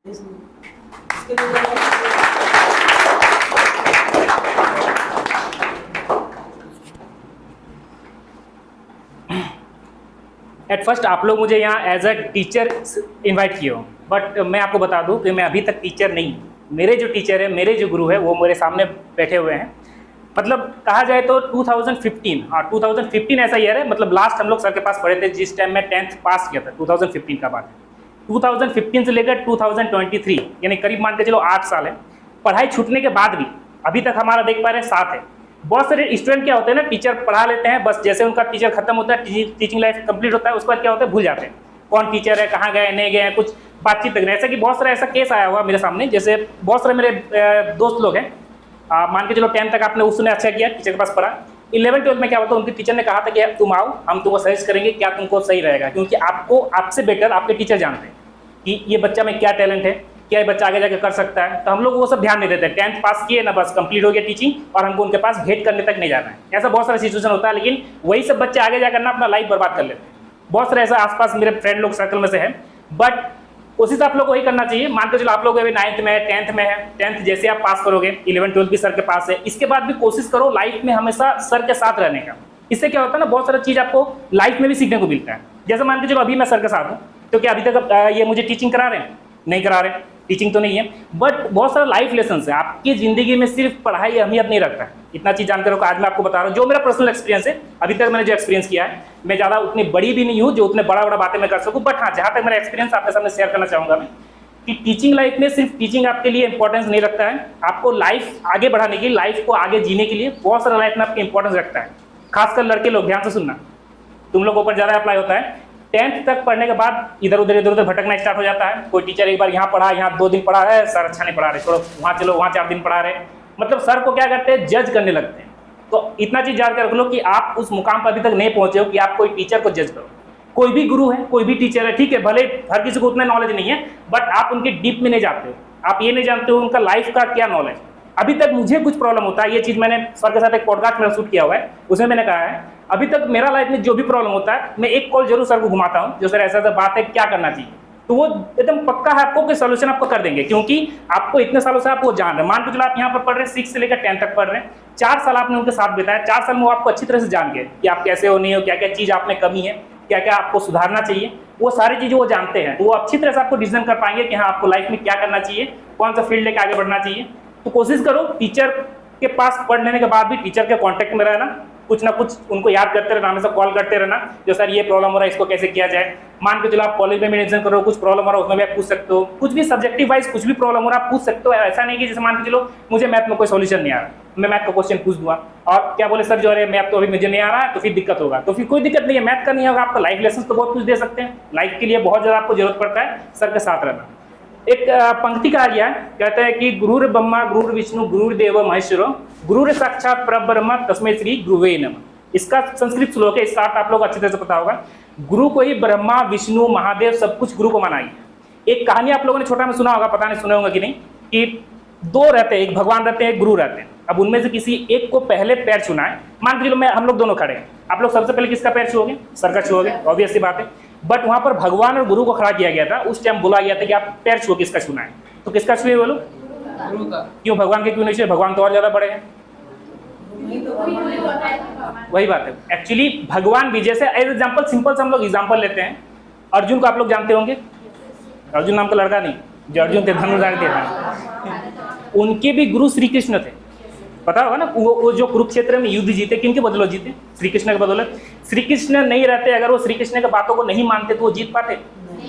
At first आप लोग मुझे यहाँ एज अ टीचर इनवाइट किए हो, बट मैं आपको बता दूँ कि मैं अभी तक टीचर नहीं। मेरे जो टीचर है, मेरे जो गुरु है, वो मेरे सामने बैठे हुए हैं। मतलब कहा जाए तो 2015, हाँ 2015 ऐसा ईयर है। मतलब लास्ट हम लोग सर के पास पढ़े थे जिस टाइम मैं 10th पास किया था, 2015 का बात है। 2015 से लेकर 2023 यानी करीब मान के चलो 8 साल है। पढ़ाई छूटने के बाद भी अभी तक हमारा देख पा रहे हैं साथ है। बहुत सारे स्टूडेंट क्या होते हैं ना, टीचर पढ़ा लेते हैं, बस जैसे उनका टीचर खत्म होता है, टीचिंग लाइफ कंप्लीट होता है, उसके बाद क्या होता है, भूल जाते हैं कौन टीचर है, कहाँ गए नहीं गए, कुछ बातचीत तक नहीं। ऐसा कि बहुत सारा ऐसा केस आया हुआ मेरे सामने। जैसे बहुत सारे मेरे दोस्त लोग हैं, मान के चलो 10 तक आपने उसने अच्छा किया, टीचर के पास पढ़ा। 11 12 में क्या होता है, उनके टीचर ने कहा था कि तुम आओ, हम तुमको सजेस्ट करेंगे क्या तुमको सही रहेगा, क्योंकि आपको आपसे बेटर आपके टीचर जानते हैं कि ये बच्चा में क्या टैलेंट है, क्या ये बच्चा आगे जाकर कर सकता है। तो हम लोग वो सब ध्यान नहीं देते। 10th पास किए ना, बस कंप्लीट हो गया टीचिंग, और हमको उनके पास भेंट करने तक नहीं जाना है। ऐसा बहुत सारा सिचुएशन होता है, लेकिन वही सब बच्चे आगे जाकर ना अपना लाइफ बर्बाद कर लेते हैं। बहुत सारे ऐसा आसपास मेरे फ्रेंड लोग सर्कल में से है। बट कोशिश आप लोग को वही करना चाहिए। मान के चलो आप लोग अभी 9th में है, 10th में है, 10th जैसे आप पास करोगे, 11 12 भी सर के पास है, इसके बाद भी कोशिश करो लाइफ में हमेशा सर के साथ रहने का। इससे क्या होता है ना, बहुत सारा चीज़ आपको लाइफ में भी सीखने को मिलता है। जैसे मान के चलो अभी मैं सर के साथ हूँ, तो क्या अभी तक ये मुझे टीचिंग करा रहे हैं? नहीं करा रहे, टीचिंग तो नहीं है, बट बहुत सारा लाइफ लेसन है। आपकी ज़िंदगी में सिर्फ पढ़ाई अहमियत नहीं रखता है। इतना चीज़ जानते रहो। आज मैं आपको बता रहा हूँ जो मेरा पर्सनल एक्सपीरियंस है, अभी तक मैंने जो एक्सपीरियंस किया है। मैं ज़्यादा उतनी बड़ी भी नहीं हूँ जो उतने बड़ा बातें मैं कर सकूँ, बट हाँ जहाँ तक मेरा एक्सपीरियंस आपके सामने शेयर करना चाहूँगा मैं, कि टीचिंग लाइफ में सिर्फ टीचिंग आपके लिए इंपॉर्टेंस नहीं रखता है। आपको लाइफ आगे बढ़ाने की, लाइफ को आगे जीने के लिए बहुत सारा लाइफ में आपकी इंपॉर्टेंस रखता है। खासकर लड़के लोग ध्यान से सुनना, तुम लोगों पर ज़्यादा अप्लाई होता है। 10th तक पढ़ने के बाद इधर उधर भटकना स्टार्ट हो जाता है। कोई टीचर एक बार यहाँ पढ़ा, यहाँ 2 दिन पढ़ा है, सर अच्छा नहीं पढ़ा रहे, छोड़ो वहाँ चलो, वहाँ 4 दिन पढ़ा रहे। मतलब सर को क्या करते हैं, जज करने लगते हैं। तो इतना चीज़ जान कर रख लो कि आप उस मुकाम पर अभी तक नहीं पहुँचे हो कि आप कोई टीचर को जज करो। कोई भी गुरु है, कोई भी टीचर है, ठीक है, भले हर किसी को उतना नॉलेज नहीं है, बट आप उनके डीप में नहीं जाते हो। आप ये नहीं जानते हो उनका लाइफ का क्या नॉलेज। अभी तक मुझे कुछ प्रॉब्लम होता है, ये चीज़ मैंने सर के साथ एक पॉडकास्ट में शूट किया हुआ है, उसमें मैंने कहा है अभी तक मेरा लाइफ में जो भी प्रॉब्लम होता है, मैं एक कॉल जरूर सर को घुमाता हूँ, जो सर ऐसा ऐसा बात है, क्या करना चाहिए। तो वो एकदम पक्का है आपको कि सोल्यूशन आपको कर देंगे, क्योंकि आपको इतने सालों से आप वो जान रहे हैं। मान के चलो आप यहाँ पर पढ़ रहे हैं, 6 से लेकर 10 तक पढ़ रहे हैं, 4 साल आपने उनके साथ बिताया। 4 साल में वो आपको अच्छी तरह से जान गए कि आप कैसे हो, नहीं हो, क्या क्या चीज़ आप में कमी है, क्या क्या आपको सुधारना चाहिए, वो सारी चीज़ें वो जानते हैं। तो वो अच्छी तरह से आपको डिसीजन कर पाएंगे कि हाँ आपको लाइफ में क्या करना चाहिए, कौन सा फील्ड लेके आगे बढ़ना चाहिए। तो कोशिश करो टीचर के पास पढ़ लेने के बाद भी टीचर के कांटेक्ट में रहना, कुछ ना कुछ उनको याद करते रहना, हमेशा कॉल करते रहना, जो सर ये प्रॉब्लम हो रहा है, इसको कैसे किया जाए। मान के चलो आप कॉलेज में भी एडमिशन करो, कुछ प्रॉब्लम हो रहा है उसमें भी आप पूछ सकते हो। कुछ भी सब्जेक्टिव वाइज कुछ भी प्रॉब्लम हो रहा है आप पूछ सकते हो। ऐसा नहीं कि जैसे मान के चलो मुझे मैथ में कोई सोल्यूशन नहीं आ रहा, मैं मैथ का क्वेश्चन पूछ दूंगा और क्या बोले सर जो है मैथ तो अभी मुझे नहीं आ रहा है, तो फिर दिक्कत होगा। तो फिर कोई दिक्कत नहीं है, मैथ का नहीं होगा, आपका लाइफ लेसन तो बहुत कुछ दे सकते हैं। लाइफ के लिए बहुत ज़्यादा आपको जरूरत पड़ता है सर के साथ रहना। एक पंक्ति कहा गया है, कहते हैं कि गुरुर ब्रह्मा गुरुर विष्णु गुरुर्देव महेश्वरो गुरुर साक्षात परब्रह्म तस्मै श्री गुरुवे नमः। इसका संस्कृत श्लोक है, इसका अर्थ आप लोग अच्छी तरह से पता होगा। गुरु को ही ब्रह्मा विष्णु महादेव सब कुछ गुरु को माना गया। एक कहानी आप लोगों ने छोटा में सुना होगा, पता नहीं सुने होंगे कि नहीं, कि 2 रहते हैं, एक भगवान रहते हैं, एक गुरु रहते हैं। अब उनमें से किसी एक को पहले पैर छूना है। मान के चलो मैं हम लोग दोनों खड़े हैं, आप लोग सबसे पहले किसका पैर छुओगे? सर का छुओगे, ऑब्वियस सी बात है। बट वहां पर भगवान और गुरु को खड़ा किया गया था, उस टाइम बोला गया था कि आप पैर छुओ, किसका छूना है? तो किसका छुए बोलो? गुरु का। क्यों भगवान के क्यों नहीं छुए? भगवान तो और ज्यादा बड़े हैं। वही बात है, एक्चुअली भगवान भी, जैसे एज एग्जाम्पल सिंपल से हम लोग एग्जाम्पल लेते हैं, अर्जुन को आप लोग जानते होंगे, अर्जुन नाम का लड़का नहीं, जो अर्जुन थे धनुर्धारी थे, उनके भी गुरु श्री कृष्ण थे, पता होगा ना। वो जो कुरुक्षेत्र में युद्ध जीते, किनके बदौलत जीते? श्री कृष्ण के बदौलत। श्री कृष्ण नहीं रहते, अगर वो श्री कृष्ण की बातों को नहीं मानते तो वो जीत पाते?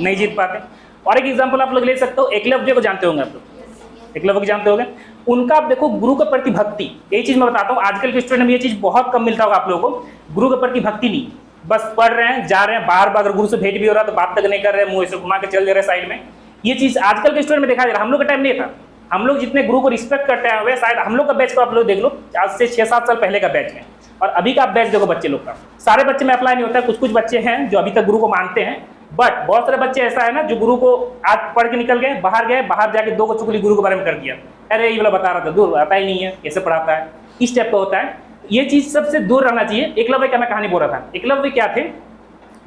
नहीं जीत पाते। और एक एग्जाम्पल आप लोग ले सकते हो, एकलव्य को जानते होंगे आप लोग, एकलव्य को जानते होंगे। उनका आप देखो गुरु के प्रति भक्ति, यही चीज मैं बताता हूँ, आजकल के स्टूडेंट में ये चीज बहुत कम मिलता होगा आप लोगों को। गुरु के प्रति भक्ति नहीं, बस पढ़ रहे हैं, जा रहे हैं, बाहर बार गुरु से भेंट भी हो रहा है तो बात तक नहीं कर रहे हैं, मुंह से घुमा के चल दे रहे साइड में। ये चीज आजकल के स्टूडेंट में देखा जा रहा है, हम लोग का टाइम नहीं था। हम लोग जितने गुरु को रिस्पेक्ट करते हैं, वे शायद हम लोग का बैच को आप लोग देख लो, आज से 6-7 साल पहले का बैच है, और अभी का बैच देखो बच्चे लोग का। सारे बच्चे में अप्लाई नहीं होता है, कुछ कुछ बच्चे हैं जो अभी तक गुरु को मानते हैं, बट बहुत सारे बच्चे ऐसा है ना जो गुरु को आज पढ़ के निकल गए, बाहर जाके 2 को चुगली गुरु के बारे में कर दिया, अरे ये वाला बता रहा था, दूर आता ही नहीं है, कैसे पढ़ाता है, इस टाइप का होता है। ये चीज सबसे दूर रहना चाहिए। एकलव्य का मैं कहानी बोल रहा था, एकलव्य क्या थे,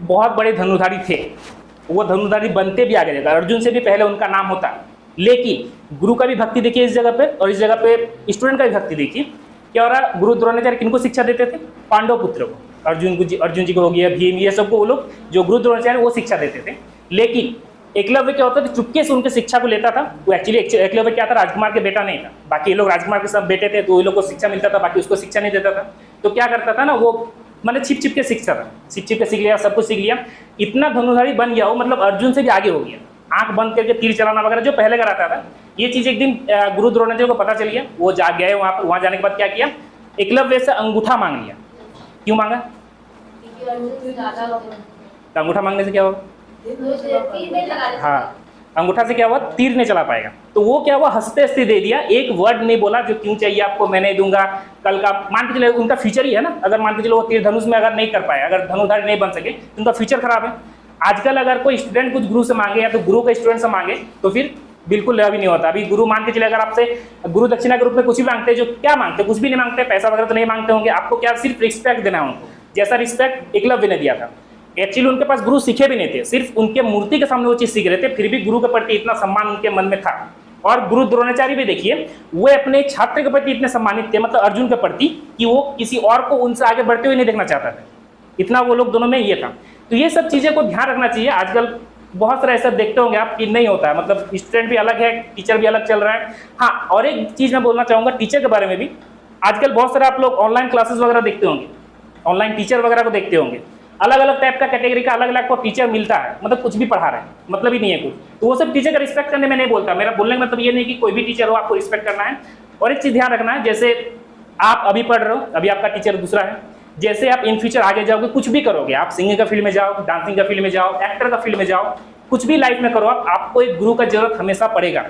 बहुत बड़े धनुर्धारी थे, वो धनुर्धारी बनते भी आगे जाकर, अर्जुन से भी पहले उनका नाम होता, लेकिन गुरु का भी भक्ति देखिए इस जगह पे, और इस जगह पे स्टूडेंट का भी भक्ति देखिए। क्या हो रहा, गुरु द्रोणाचार्य किनको शिक्षा देते थे? पांडव पुत्र को, अर्जुन जी को हो गया, भीम, ये सबको वो लोग जो गुरु द्रोणाचार्य वो शिक्षा देते थे। लेकिन एकलव्य क्या होता था, चुपके से उनके शिक्षा को लेता था। वो एक्चुअली एकलव्य क्या था, राजकुमार के बेटा नहीं था, बाकी ये लोग राजकुमार के सब बेटे थे, तो ये लोग को शिक्षा मिलता था, बाकी उसको शिक्षा नहीं देता था। तो क्या करता था ना, वो मतलब छिप छिप के सीखता था, छिप छिप के सीख लिया, सब कुछ सीख लिया, इतना धनुर्धारी बन गया वो, मतलब अर्जुन से भी आगे हो गया। आंख बंद करके तीर चलाना वगैरह जो पहले कराता था, ये चीज एक दिन गुरु द्रोणाचार्य को पता चल गया। वो जा गए वहां जाने के बाद क्या किया, एकलव्य से अंगूठा मांग लिया। क्यों मांगा? तो अंगूठा मांगने से क्या होगा? हाँ, अंगूठा से क्या हुआ, तीर नहीं चला पाएगा। तो वो क्या हुआ, हंसते हंसते दे दिया, एक वर्ड नहीं बोला जो क्यों चाहिए आपको, मैं नहीं दूंगा। कल का मान के चले, उनका फ्यूचर ही है ना, अगर मान के चलो वो तीर धनुष में अगर नहीं कर पाए, अगर धनुर्धारी नहीं बन सके तो उनका फ्यूचर खराब है। आजकल अगर कोई स्टूडेंट कुछ गुरु से मांगे या तो गुरु का स्टूडेंट से मांगे तो फिर बिल्कुल अभी नहीं होता। अभी गुरु मान के चले, अगर आपसे गुरु दक्षिणा के रूप में कुछ भी मांगते हैं, जो क्या मांगते, कुछ भी नहीं मांगते, पैसा वगैरह तो नहीं मांगते होंगे, आपको क्या सिर्फ रिस्पेक्ट देना है उनको, जैसा रिस्पेक्ट एकलव्य ने दिया था। एक्चुअली उनके पास गुरु सीखे भी नहीं थे, सिर्फ उनके मूर्ति के सामने वो चीज सीख रहे थे, फिर भी गुरु के प्रति इतना सम्मान उनके मन में था। और गुरु द्रोणाचार्य भी देखिए, वो अपने छात्र के प्रति इतने सम्मानित थे, मतलब अर्जुन के प्रति, कि वो किसी और को उनसे आगे बढ़ते हुए नहीं देखना चाहता था, इतना वो लोग दोनों में ये था। तो ये सब चीजें को ध्यान रखना चाहिए। आजकल बहुत सारा ऐसा देखते होंगे आप कि नहीं होता है, मतलब स्टूडेंट भी अलग है, टीचर भी अलग चल रहा है। हाँ, और एक चीज मैं बोलना चाहूंगा टीचर के बारे में भी। आजकल बहुत सारे आप लोग ऑनलाइन क्लासेस वगैरह देखते होंगे, ऑनलाइन टीचर वगैरह को देखते होंगे, अलग अलग टाइप का कैटेगरी का अलग अलग को टीचर मिलता है, मतलब कुछ भी पढ़ा रहे हैं, मतलब ही नहीं है कुछ। तो वो सब टीचर का रिस्पेक्ट करने में नहीं बोलता, मेरा बोलने का मतलब ये नहीं कि कोई भी टीचर हो आपको रिस्पेक्ट करना है। और एक चीज ध्यान रखना है, जैसे आप अभी पढ़ रहे हो, अभी आपका टीचर दूसरा है, जैसे आप इन फ्यूचर आगे जाओगे, कुछ भी करोगे, आप सिंगिंग का फील्ड में जाओ, डांसिंग का फील्ड में जाओ, एक्टर का फील्ड में जाओ, कुछ भी लाइफ में करो आप, आपको एक गुरु का जरूरत हमेशा पड़ेगा।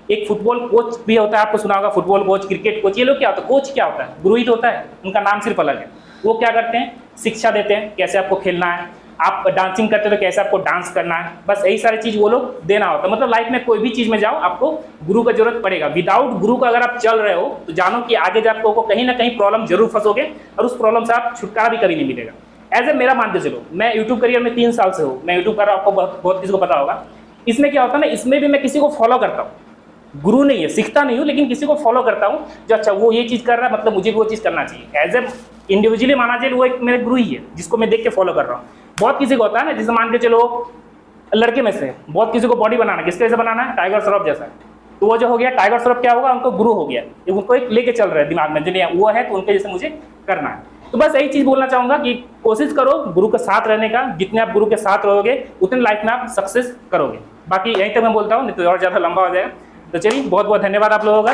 एक फुटबॉल कोच भी होता है, आपको सुना होगा, फुटबॉल कोच, क्रिकेट कोच, ये लोग क्या होता है, कोच क्या होता है, गुरु ही तो होता है, उनका नाम सिर्फ अलग है। वो क्या करते हैं, शिक्षा देते हैं, कैसे आपको खेलना है, आप डांसिंग करते हो तो कैसे आपको डांस करना है, बस यही सारी चीज वो लोग देना होता है। मतलब लाइफ में कोई भी चीज में जाओ, आपको गुरु का जरूरत पड़ेगा। विदाउट गुरु का अगर आप चल रहे हो तो जानो कि आगे जाकर आपको कहीं ना कहीं प्रॉब्लम जरूर फंसोगे, और उस प्रॉब्लम से आप छुटकारा भी कभी नहीं मिलेगा। एज ए मेरा मानते चलो, मैं यूट्यूब करियर में 3 साल से हूँ, मैं यूट्यूब कर रहा हूँ, आपको बहुत किसी को पता होगा। इसमें क्या होता है ना, इसमें भी मैं किसी को फॉलो करता हूँ, गुरु नहीं है, सीखता नहीं हूँ, लेकिन किसी को फॉलो करता हूँ जो अच्छा वो ये चीज कर रहा है, मतलब मुझे भी वो चीज करना चाहिए। एज ए इंडिविजुअली माना जाए, वो एक मेरे गुरु ही है जिसको मैं देख के फॉलो कर रहा हूँ। बहुत किसी को होता है ना, जैसे मान के चलो लड़के में से बहुत किसी को बॉडी बनाना, किसके जैसे बनाना है, टाइगर श्रॉफ जैसा, तो वो जो हो गया टाइगर श्रॉफ, क्या होगा, उनको गुरु हो गया, उनको एक लेके चल रहे हैं दिमाग में, जिन्हें वो है तो उनके जैसे मुझे करना है। तो बस यही चीज बोलना चाहूंगा कि कोशिश करो गुरु के साथ रहने का, जितने आप गुरु के साथ रहोगे उतने लाइफ में आप सक्सेस करोगे। बाकी यहीं तक मैं बोलता हूँ, नहीं तो और ज्यादा लंबा हो जाएगा। तो चलिए, बहुत बहुत धन्यवाद आप लोगों का।